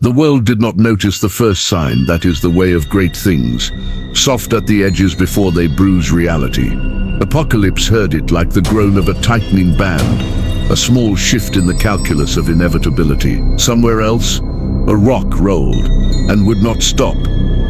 The world did not notice the first sign. That is the way of great things, soft at the edges before they bruise reality. Apokolips heard it like the groan of a tightening band, a small shift in the calculus of inevitability. Somewhere else, a rock rolled and would not stop,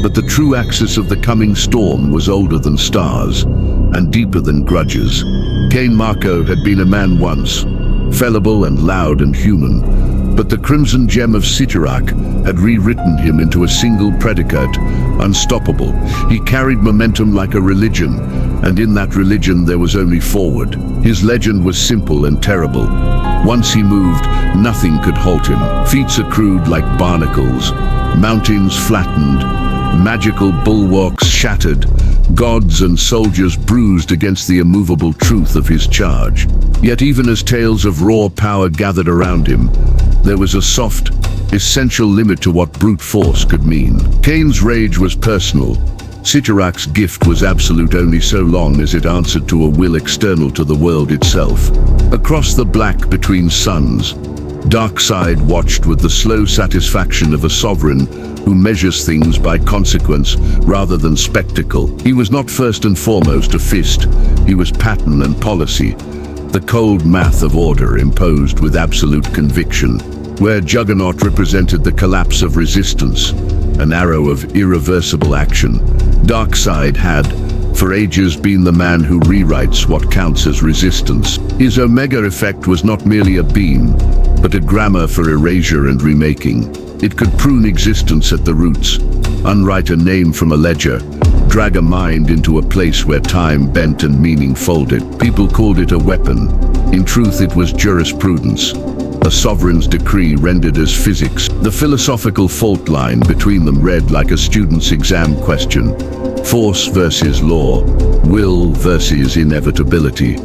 but the true axis of the coming storm was older than stars and deeper than grudges. Cain Marco had been a man once, fallible and loud and human, but the crimson gem of Cyttorak had rewritten him into a single predicate, unstoppable. He carried momentum like a religion, and in that religion there was only forward. His legend was simple and terrible. Once he moved, nothing could halt him. Feats accrued like barnacles, mountains flattened, magical bulwarks shattered, gods and soldiers bruised against the immovable truth of his charge. Yet even as tales of raw power gathered around him, there was a soft, essential limit to what brute force could mean. Cain's rage was personal. Cyttorak's gift was absolute only so long as it answered to a will external to the world itself. Across the black between suns, Darkseid watched with the slow satisfaction of a sovereign who measures things by consequence rather than spectacle. He was not first and foremost a fist, he was pattern and policy, the cold math of order imposed with absolute conviction. Where Juggernaut represented the collapse of resistance, an arrow of irreversible action, Darkseid had, for ages, been the man who rewrites what counts as resistance. His Omega Effect was not merely a beam, but a grammar for erasure and remaking. It could prune existence at the roots, unwrite a name from a ledger, drag a mind into a place where time bent and meaning folded. People called it a weapon. In truth, it was jurisprudence, a sovereign's decree rendered as physics. The philosophical fault line between them read like a student's exam question: force versus law, will versus inevitability,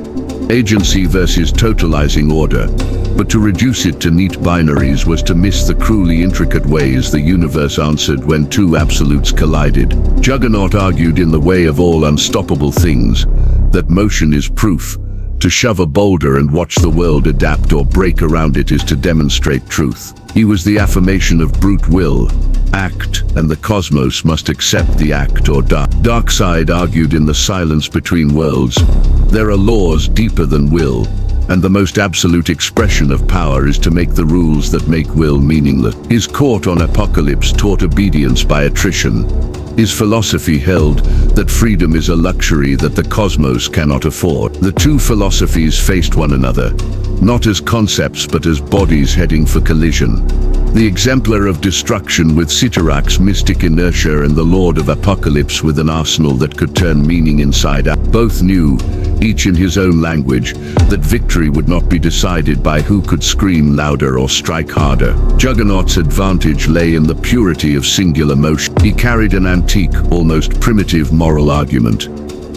agency versus totalizing order. But to reduce it to neat binaries was to miss the cruelly intricate ways the universe answered when two absolutes collided. Juggernaut argued in the way of all unstoppable things that motion is proof. To shove a boulder and watch the world adapt or break around it is to demonstrate truth. He was the affirmation of brute will. Act, and the cosmos must accept the act or die. Darkseid argued in the silence between worlds, there are laws deeper than will, and the most absolute expression of power is to make the rules that make will meaningless. His court on Apokolips taught obedience by attrition. His philosophy held that freedom is a luxury that the cosmos cannot afford. The two philosophies faced one another, not as concepts but as bodies heading for collision. The Exemplar of Destruction with Cyttorak's mystic inertia and the Lord of Apokolips with an arsenal that could turn meaning inside out. Both knew, each in his own language, that victory would not be decided by who could scream louder or strike harder. Juggernaut's advantage lay in the purity of singular motion. He carried an antique, almost primitive moral argument.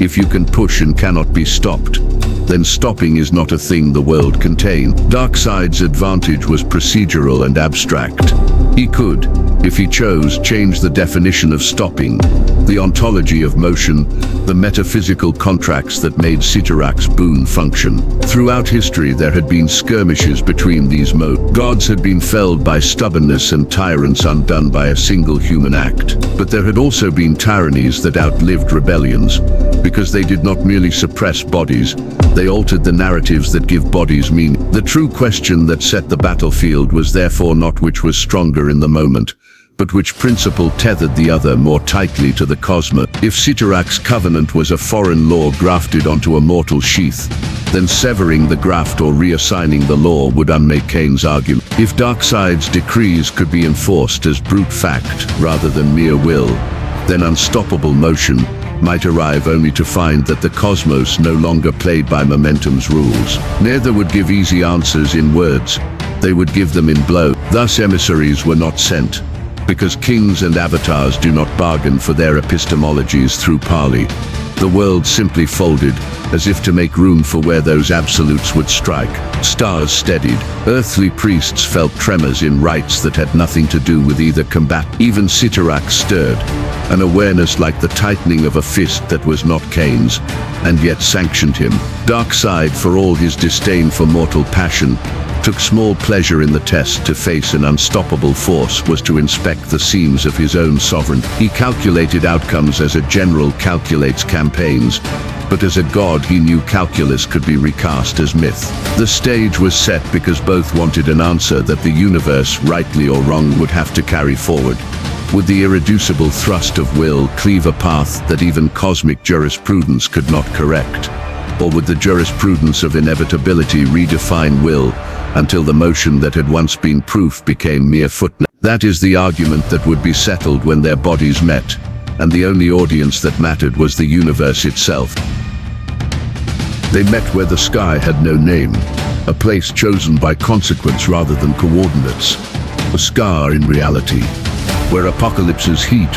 If you can push and cannot be stopped, then stopping is not a thing the world contains. Darkseid's advantage was procedural and abstract. He could, if he chose, change the definition of stopping, the ontology of motion, the metaphysical contracts that made Cyttorak's boon function. Throughout history there had been skirmishes between these modes. Gods had been felled by stubbornness and tyrants undone by a single human act. But there had also been tyrannies that outlived rebellions, because they did not merely suppress bodies, they altered the narratives that give bodies meaning. The true question that set the battlefield was therefore not which was stronger in the moment, but which principle tethered the other more tightly to the cosmos. If Cyttorak's covenant was a foreign law grafted onto a mortal sheath, then severing the graft or reassigning the law would unmake Cain's argument. If Darkseid's decrees could be enforced as brute fact rather than mere will, then unstoppable motion might arrive only to find that the cosmos no longer played by momentum's rules. Neither would give easy answers in words, they would give them in blows. Thus emissaries were not sent, because kings and avatars do not bargain for their epistemologies through parley. The world simply folded, as if to make room for where those absolutes would strike. Stars steadied. Earthly priests felt tremors in rites that had nothing to do with either combat. Even Cyttorak stirred, an awareness like the tightening of a fist that was not Cain's, and yet sanctioned him. Darkseid, for all his disdain for mortal passion, took small pleasure in the test. To face an unstoppable force was to inspect the seams of his own sovereignty. He calculated outcomes as a general calculates campaigns, but as a god he knew calculus could be recast as myth. The stage was set because both wanted an answer that the universe, rightly or wrong, would have to carry forward. Would the irreducible thrust of will cleave a path that even cosmic jurisprudence could not correct? Or would the jurisprudence of inevitability redefine will until the motion that had once been proof became mere footnote? That is the argument that would be settled when their bodies met, and the only audience that mattered was the universe itself. They met where the sky had no name, a place chosen by consequence rather than coordinates. A scar in reality, where Apokolips's heat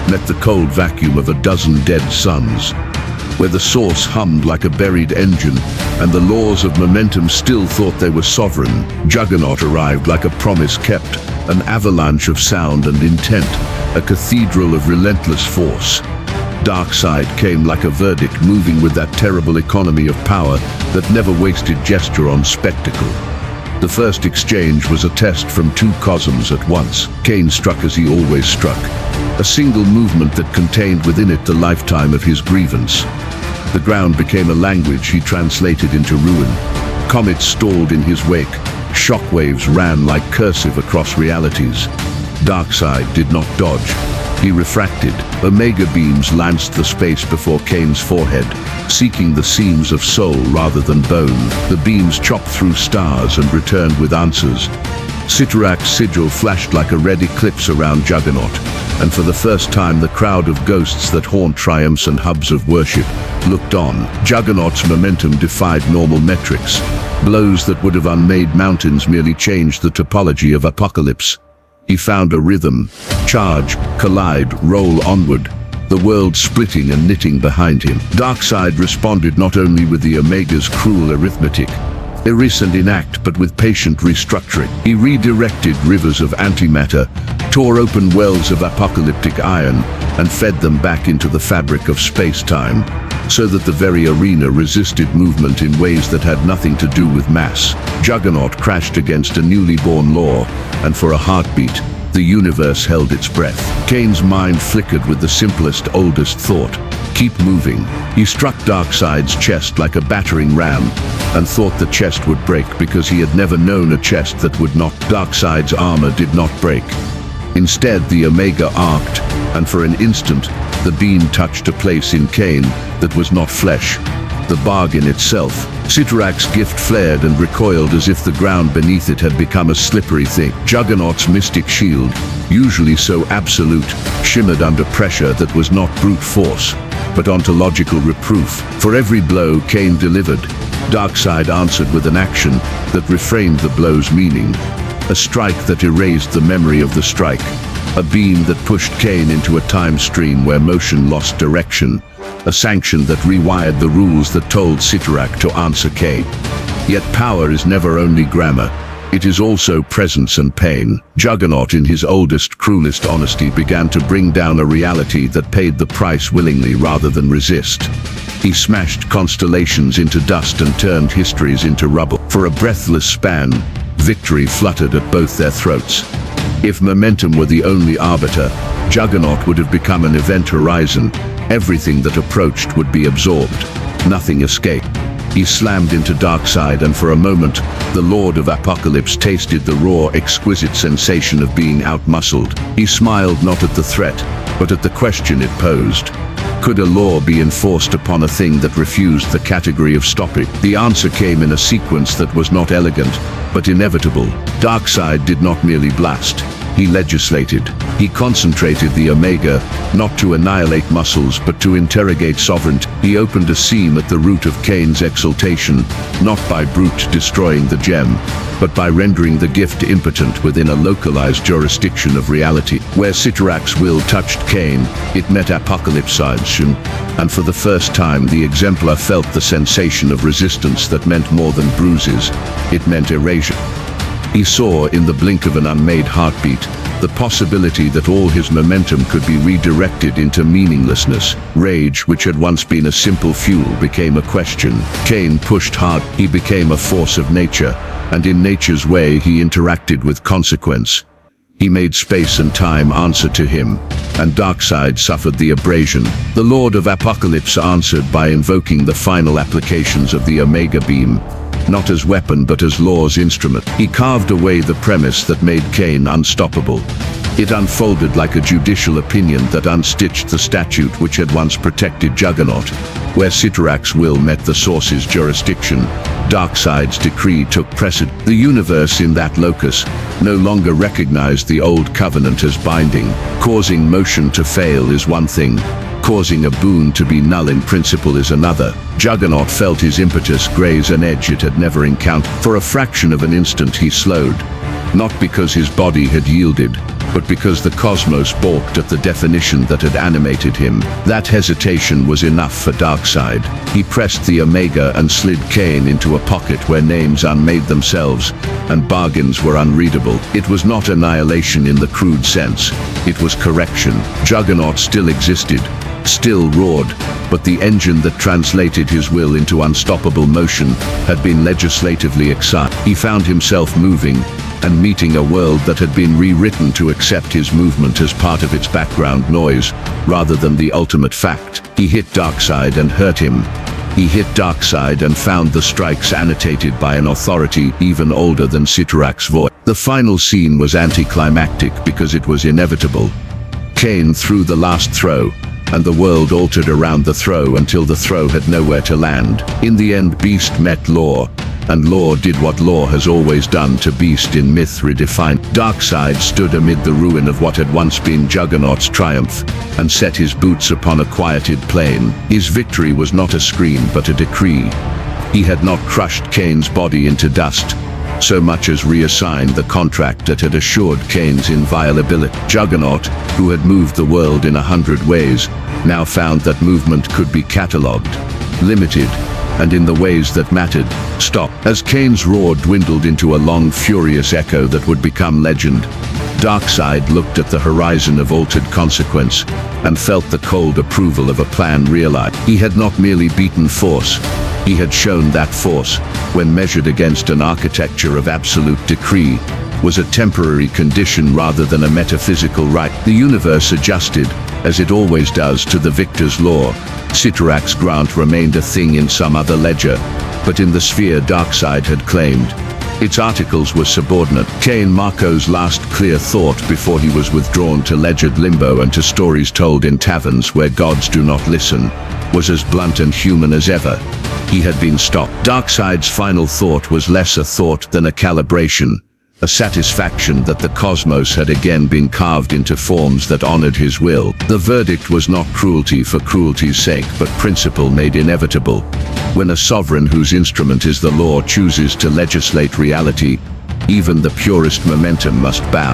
met the cold vacuum of a dozen dead suns, where the source hummed like a buried engine and the laws of momentum still thought they were sovereign. Juggernaut arrived like a promise kept, an avalanche of sound and intent, a cathedral of relentless force. Darkseid came like a verdict, moving with that terrible economy of power that never wasted gesture on spectacle. The first exchange was a test from two cosms at once. Cain struck as he always struck, a single movement that contained within it the lifetime of his grievance. The ground became a language he translated into ruin. Comets stalled in his wake. Shockwaves ran like cursive across realities. Darkseid did not dodge. He refracted. Omega beams lanced the space before Cain's forehead, seeking the seams of soul rather than bone. The beams chopped through stars and returned with answers. Cyttorak's sigil flashed like a red eclipse around Juggernaut, and for the first time the crowd of ghosts that haunt triumphs and hubs of worship looked on. Juggernaut's momentum defied normal metrics. Blows that would have unmade mountains merely changed the topology of Apokolips. He found a rhythm. Charge, collide, roll onward, the world splitting and knitting behind him. Darkseid responded not only with the Omega's cruel arithmetic, irreverent in act, but with patient restructuring. He redirected rivers of antimatter, tore open wells of apocalyptic iron, and fed them back into the fabric of space-time, so that the very arena resisted movement in ways that had nothing to do with mass. Juggernaut crashed against a newly born law, and for a heartbeat, the universe held its breath. Cain's mind flickered with the simplest, oldest thought: keep moving. He struck Darkseid's chest like a battering ram, and thought the chest would break because he had never known a chest that would not. Darkseid's armor did not break. Instead, the Omega arced, and for an instant, the beam touched a place in Cain that was not flesh, the bargain itself. Cyttorak's gift flared and recoiled as if the ground beneath it had become a slippery thing. Juggernaut's mystic shield, usually so absolute, shimmered under pressure that was not brute force, but ontological reproof. For every blow Cain delivered, Darkseid answered with an action that reframed the blow's meaning. A strike that erased the memory of the strike. A beam that pushed Cain into a time stream where motion lost direction. A sanction that rewired the rules that told Cyttorak to answer Cain. Yet power is never only grammar. It is also presence and pain. Juggernaut, in his oldest, cruelest honesty, began to bring down a reality that paid the price willingly rather than resist. He smashed constellations into dust and turned histories into rubble. For a breathless span, victory fluttered at both their throats. If momentum were the only arbiter, Juggernaut would have become an event horizon. Everything that approached would be absorbed. Nothing escaped. He slammed into Darkseid, and for a moment, the Lord of Apokolips tasted the raw, exquisite sensation of being outmuscled. He smiled not at the threat, but at the question it posed. Could a law be enforced upon a thing that refused the category of stopping? The answer came in a sequence that was not elegant, but inevitable. Darkseid did not merely blast. He legislated. He concentrated the Omega, not to annihilate muscles, but to interrogate sovereignty. He opened a seam at the root of Cain's exaltation, not by brute destroying the gem, but by rendering the gift impotent within a localized jurisdiction of reality. Where Cyttorak's will touched Cain, it met Apokolips's, and for the first time the Exemplar felt the sensation of resistance that meant more than bruises. It meant erasure. He saw, in the blink of an unmade heartbeat, The possibility that all his momentum could be redirected into meaninglessness. Rage, which had once been a simple fuel, became a question. Cain pushed hard. He became a force of nature, and in nature's way he interacted with consequence. He made space and time answer to him, and Darkseid suffered the abrasion. The Lord of Apokolips answered by invoking the final applications of the Omega Beam, not as weapon but as law's instrument. He carved away the premise that made Cain unstoppable. It unfolded like a judicial opinion that unstitched the statute which had once protected Juggernaut. Where Cyttorak's will met the source's jurisdiction, Darkseid's decree took precedence. The universe in that locus no longer recognized the old covenant as binding. Causing motion to fail is one thing. Causing a boon to be null in principle is another. Juggernaut felt his impetus graze an edge it had never encountered. For a fraction of an instant he slowed, not because his body had yielded, but because the cosmos balked at the definition that had animated him. That hesitation was enough for Darkseid. He pressed the Omega and slid Cain into a pocket where names unmade themselves and bargains were unreadable. It was not annihilation in the crude sense. It was correction. Juggernaut still existed, still roared, but the engine that translated his will into unstoppable motion had been legislatively excited. He found himself moving and meeting a world that had been rewritten to accept his movement as part of its background noise, rather than the ultimate fact. He hit Darkseid and hurt him. He hit Darkseid and found the strikes annotated by an authority even older than Cyttorak's voice. The final scene was anticlimactic because it was inevitable. Cain threw the last throw, and the world altered around the throw until the throw had nowhere to land. In the end, Beast met Law, and Law did what Law has always done to Beast in myth redefined. Darkseid stood amid the ruin of what had once been Juggernaut's triumph, and set his boots upon a quieted plain. His victory was not a scream but a decree. He had not crushed Cain's body into dust, so much as reassigned the contract that had assured Cain's inviolability. Juggernaut, who had moved the world in 100 ways, now found that movement could be catalogued, limited, and in the ways that mattered, stopped. As Cain's roar dwindled into a long, furious echo that would become legend, Darkseid looked at the horizon of altered consequence and felt the cold approval of a plan realized. He had not merely beaten force, he had shown that force, when measured against an architecture of absolute decree, was a temporary condition rather than a metaphysical right. The universe adjusted, as it always does, to the victor's law. Cyttorak's grant remained a thing in some other ledger, but in the sphere Darkseid had claimed, its articles were subordinate. Cain Marco's last clear thought before he was withdrawn to legered limbo and to stories told in taverns where gods do not listen, was as blunt and human as ever. He had been stopped. Darkseid's final thought was less a thought than a calibration, a satisfaction that the cosmos had again been carved into forms that honored his will. The verdict was not cruelty for cruelty's sake, but principle made inevitable. When a sovereign whose instrument is the law chooses to legislate reality, even the purest momentum must bow.